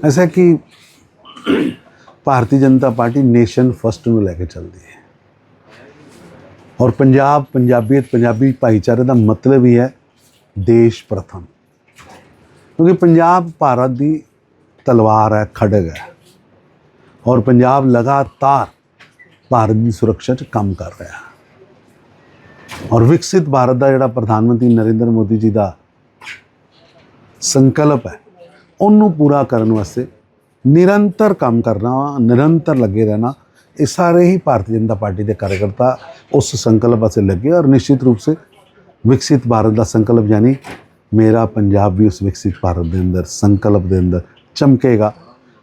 ऐसा कि Bharatiya Janata party nation first ਨੂੰ ਲੈ ਕੇ ਚੱਲਦੀ ਹੈ ਔਰ ਪੰਜਾਬ ਪੰਜਾਬੀਅਤ ਪੰਜਾਬੀ ਭਾਈਚਾਰੇ ਦਾ ਮਤਲਬ ਹੀ ਹੈ ਦੇਸ਼ ਪ੍ਰਥਮ, ਕਿਉਂਕਿ ਪੰਜਾਬ ਭਾਰਤ ਦੀ ਤਲਵਾਰ ਹੈ, ਖੜਗ ਹੈ ਔਰ ਪੰਜਾਬ ਲਗਾਤਾਰ ਭਾਰਤ ਦੀ ਸੁਰੱਖਿਆ 'ਚ ਕੰਮ ਕਰ ਰਿਹਾ ਹੈ ਔਰ ਵਿਕਸਿਤ ਭਾਰਤ ਦਾ ਜਿਹੜਾ ਪ੍ਰਧਾਨ ਮੰਤਰੀ ਨਰਿੰਦਰ ਮੋਦੀ ਜੀ ਦਾ ਸੰਕਲਪ ਹੈ ਉਹਨੂੰ ਪੂਰਾ ਕਰਨ ਵਾਸਤੇ निरंतर काम करना, निरंतर लगे रहना, ये सारे ही भारतीय जनता पार्टी के कार्यकर्ता उस संकल्प से लगे और निश्चित रूप से विकसित भारत का संकल्प यानी मेरा पंजाब भी उस विकसित भारत के अंदर संकल्प के अंदर चमकेगा।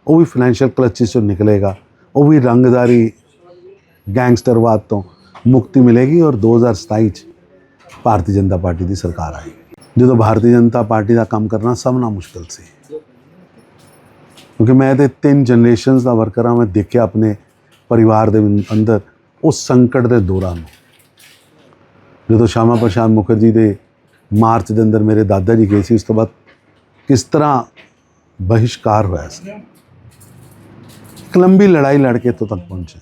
वो भी फाइनैंशियल क्लचिस से निकलेगा, वो भी रंगदारी गैंगस्टरवाद तो मुक्ति मिलेगी और 2027 भारतीय जनता पार्टी की सरकार आएगी। जो भारतीय जनता पार्टी का काम करना सब ना मुश्किल से, क्योंकि मैं तो 3 जनरेशनस का वर्कर हाँ। मैं देखा अपने परिवार के अंदर उस संकट के दौरान जो श्यामा प्रसाद मुखर्जी के मार्च के अंदर मेरे दादा जी गए सी, उस तो बाद किस तरह बहिष्कार होया सी, एक लंबी लड़ाई लड़के तो तक पहुँचे।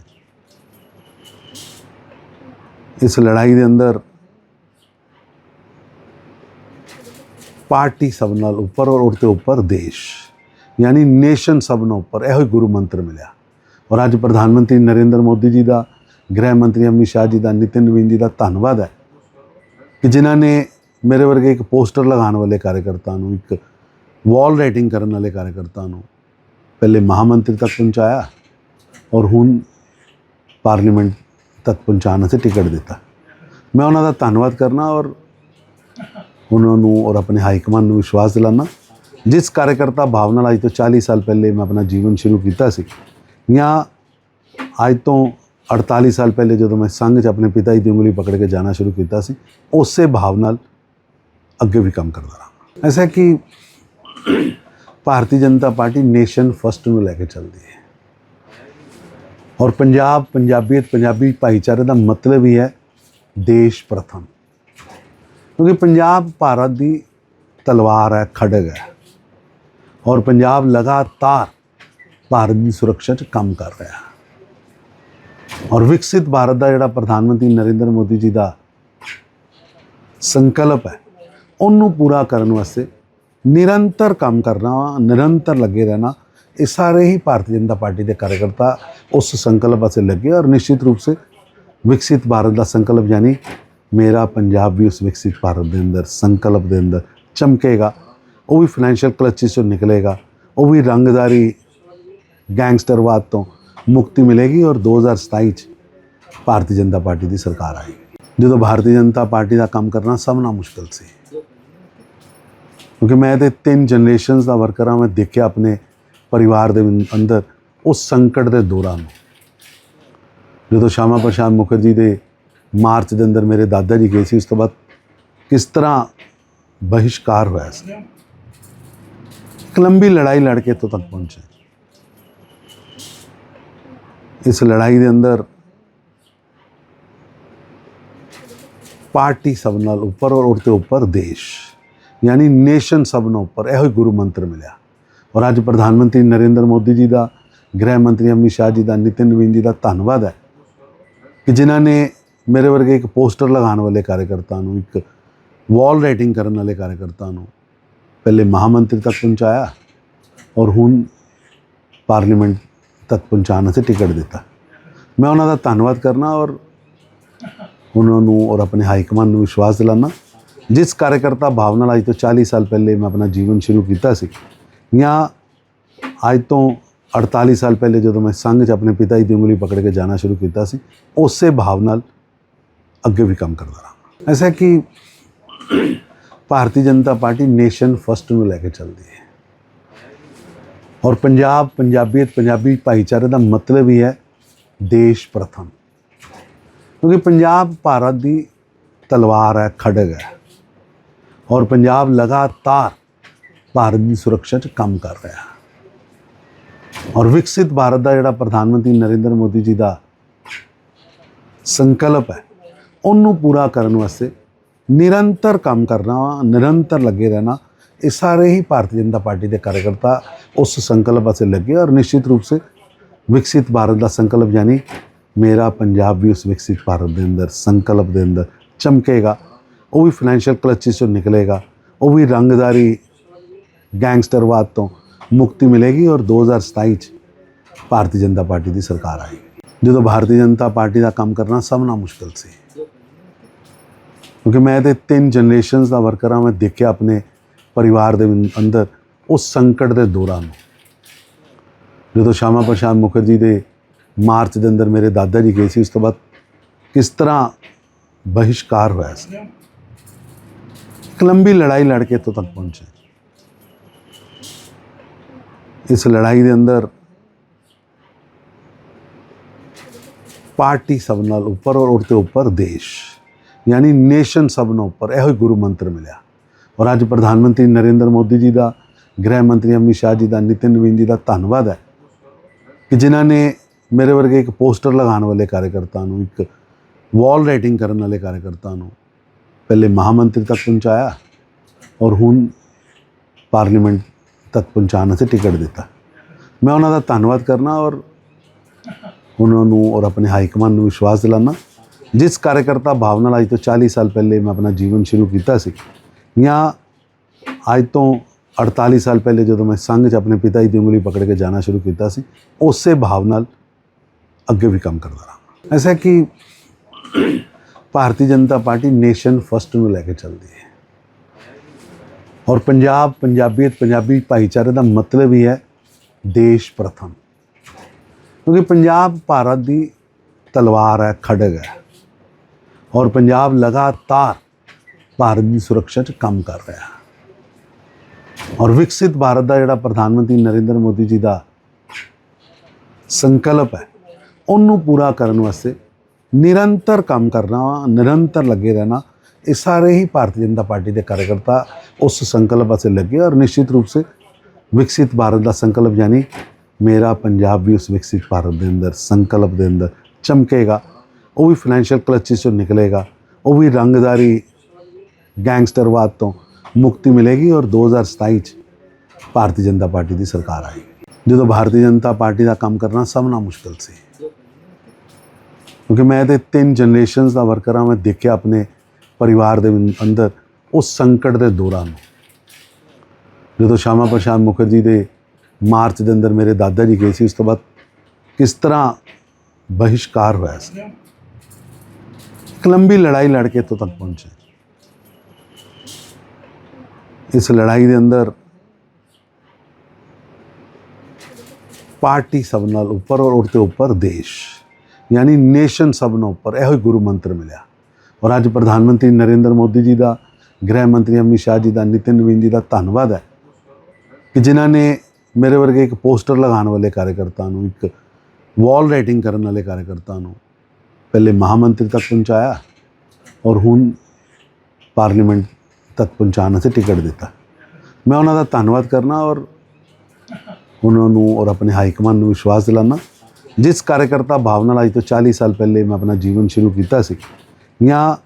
इस लड़ाई के अंदर पार्टी सब नाल उपर और उसके उपर देश यानी नेशन सब ने उपर यह गुरु मंत्र मिला। और अज प्रधानमंत्री नरेंद्र मोदी जी का, गृह मंत्री अमित शाह जी का, नितिन नवीन जी का धन्यवाद है कि जिन्होंने मेरे वर्गे एक पोस्टर लगाने वाले कार्यकर्ता, एक वॉल राइटिंग करने वाले कार्यकर्ता पहले महामंत्री तक पहुँचाया और हुण पार्लीमेंट तक पहुँचाने से टिकट दिता। मैं उन्होंने धन्यवाद करना और उन्होंने और अपने हाईकमान को विश्वास दिलाना। जिस कार्यकर्ता भावना अज तो 40 साल पहले मैं अपना जीवन शुरू किया सी, या अज तो 48 साल पहले जो मैं संघ च अपने पिता जी की उंगली पकड़ के जाना शुरू किया सी, उस भाव अगे भी काम करता रहा। ऐसा कि Bharatiya Janata party nation first में लैके चलती है और पंजाब पंजाबीयत पंजाबी भाईचारे का मतलब ही है देश प्रथम, क्योंकि पंजाब भारत की तलवार है, खड़ग है और पंजाब लगातार भारत की सुरक्षा 'च काम कर रहा है और विकसित भारत का जोड़ा प्रधानमंत्री नरेंद्र मोदी जी का संकल्प है उन्होंने पूरा करने वास्ते निरंतर काम करना, निरंतर लगे रहना, ये सारे ही भारतीय जनता पार्टी के कार्यकर्ता उस संकल्प से लगे और निश्चित रूप से विकसित भारत का संकल्प यानी मेरा पंजाब भी उस विकसित भारत के अंदर संकल्प के अंदर चमकेगा। वो भी फाइनैंशियल क्लचिस से निकलेगा, वो भी रंगदारी गैंगस्टरवाद तो मुक्ति मिलेगी और 2027 भारतीय जनता पार्टी की सरकार आएगी। जो भारतीय जनता पार्टी का काम करना सब ना मुश्किल से, क्योंकि मैं तो 3 जनरेशनस का वर्कर हाँ। मैं देखा अपने परिवार के अंदर उस संकट के दौरान जो श्यामा प्रसाद मुखर्जी के मार्च के अंदर मेरे दादा जी गए सी, उस तो बाद किस तरह बहिष्कार होया सी, एक लंबी लड़ाई लड़के तो तक पहुँचे। इस लड़ाई के अंदर पार्टी सब नाल उपर और उसके उपर देश यानी नेशन सब ने उपर यह गुरु मंत्र मिला। और अज प्रधानमंत्री नरेंद्र मोदी जी का, गृह मंत्री अमित शाह जी का, नितिन नवीन जी का धन्यवाद है कि जिन्होंने मेरे वर्गे एक पोस्टर लगाने वाले कार्यकर्ता, एक वॉल राइटिंग करने वाले कार्यकर्ता पहले महामंत्री तक पहुँचाया और हुण पार्लीमेंट तक पहुँचाने से टिकट दिता। मैं उन्होंने धन्यवाद करना और उन्होंने और अपने हाईकमान को विश्वास दिलाना। जिस कार्यकर्ता भावना अज तो 40 साल पहले मैं अपना जीवन शुरू किया सी, या अज तो 48 साल पहले जो मैं संघ च अपने पिता जी की उंगली पकड़ के जाना शुरू किया सी, उस भाव अगे भी काम करता रहा। ऐसा कि Bharatiya Janata party nation first में लैके चलती है और पंजाब पंजाबीयत पंजाबी भाईचारे का मतलब ही है देश प्रथम, क्योंकि पंजाब भारत की तलवार है, खड़ग है और पंजाब लगातार भारत की सुरक्षा 'च काम कर रहा है और विकसित भारत का जोड़ा प्रधानमंत्री नरेंद्र मोदी जी का संकल्प है उन्होंने पूरा करने वास्ते निरंतर काम करना, निरंतर लगे रहना, ये सारे ही भारतीय जनता पार्टी के कार्यकर्ता उस संकल्प वास्ते लगे और निश्चित रूप से विकसित भारत का संकल्प यानी मेरा पंजाब भी उस विकसित भारत के अंदर संकल्प के अंदर चमकेगा। वो भी फाइनैंशियल क्लचिस चो निकलेगा, वो भी रंगदारी गैंगस्टरवाद तो मुक्ति मिलेगी और 2027 भारतीय जनता पार्टी की सरकार आएगी। जो भारतीय जनता पार्टी का काम करना सब ना मुश्किल से, क्योंकि मैं तो 3 जनरेशन का वर्कर हाँ। मैं देखा अपने परिवार के अंदर उस संकट के दौरान जो श्यामा प्रसाद मुखर्जी के मार्च के अंदर मेरे दादा जी गए सी, उस तो बाद किस तरह बहिष्कार होया सी। एक लंबी लड़ाई लड़के तो तक पहुँचे। इस लड़ाई के अंदर पार्टी सब नाल उपर और उसके उपर देश यानी नेशन सब नाल उपर, यह गुरु मंत्र मिला। और अज प्रधानमंत्री नरेंद्र मोदी जी का, गृह मंत्री अमित शाह जी का, नितिन नवीन जी का धन्यवाद है कि जिन्होंने मेरे वर्गे एक पोस्टर लगाने वाले कार्यकर्ता, एक वॉल राइटिंग करने वाले कार्यकर्ता पहले महामंत्री तक पहुँचाया और हुण पार्लीमेंट तक पहुँचाने से टिकट दिता। मैं उन्होंने धन्यवाद करना और उन्होंने और अपने हाईकमान को विश्वास दिलाना। जिस कार्यकर्ता भावना अज तो 40 साल पहले मैं अपना जीवन शुरू किया सी, या अज तो 48 साल पहले जो मैं संघ च अपने पिता जी की उंगली पकड़ के जाना शुरू किया सी, उस भाव नाल अगे भी काम करता रहा। ऐसा कि Bharatiya Janata party nation first में लैके चलती है और पंजाब, पंजाबीयत, पंजाबी भाईचारे का मतलब ही है देश प्रथम, क्योंकि पंजाब भारत की तलवार है, खड़ग है और पंजाब लगातार भारत की सुरक्षा च काम कर रहा है। और विकसित भारत का जोड़ा प्रधानमंत्री नरेंद्र मोदी जी का संकल्प है, उन्होंने पूरा करने वास्ते निरंतर काम करना, निरंतर लगे रहना। ये सारे ही भारतीय जनता पार्टी के कार्यकर्ता उस संकल्प वास्ते लगे और निश्चित रूप से विकसित भारत का संकल्प यानी मेरा पंजाब भी उस विकसित भारत के अंदर संकल्प के अंदर चमकेगा। वो भी फाइनैंशियल क्लचिस चो निकलेगा, वो भी रंगदारी गैंगस्टरवाद तो मुक्ति मिलेगी और 2027 भारतीय जनता पार्टी की सरकार आएगी। जो भारतीय जनता पार्टी का काम करना सब ना मुश्किल से, क्योंकि मैं तो 3 जनरेशन का वर्कर हाँ। मैं देखा अपने परिवार के अंदर उस संकट के दौरान जो श्यामा प्रसाद मुखर्जी के मार्च के अंदर मेरे दादा जी गए सी, उस तो बाद किस तरह बहिष्कार होया सी। एक लंबी लड़ाई लड़के तो तक पहुँचे। इस लड़ाई के अंदर पार्टी सब नाल उपर और उसके उपर देश यानी नेशन सब नाल उपर, यह गुरु मंत्र मिला। और अज प्रधानमंत्री नरेंद्र मोदी जी का, गृह मंत्री अमित शाह जी का, नितिन नवीन जी का धन्यवाद है कि जिन्होंने मेरे वर्गे एक पोस्टर लगाने वाले कार्यकर्ता, एक वॉल राइटिंग करने वाले कार्यकर्ता पहले महामंत्री तक पहुँचाया और हुण पार्लीमेंट तक पहुँचाने से टिकट दिता। मैं उन्होंने धन्यवाद करना और उन्होंने और अपने हाईकमान को विश्वास दिलाना। जिस कार्यकर्ता भावना अज तो 40 साल पहले मैं अपना जीवन शुरू किया सी, या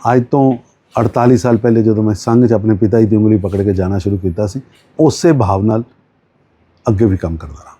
अज तो 48 साल पहले जो मैं संघ च अपने पिता जी की उंगली पकड़ के जाना शुरू किया सी, उस भाव नाल अगे भी काम करता रहा।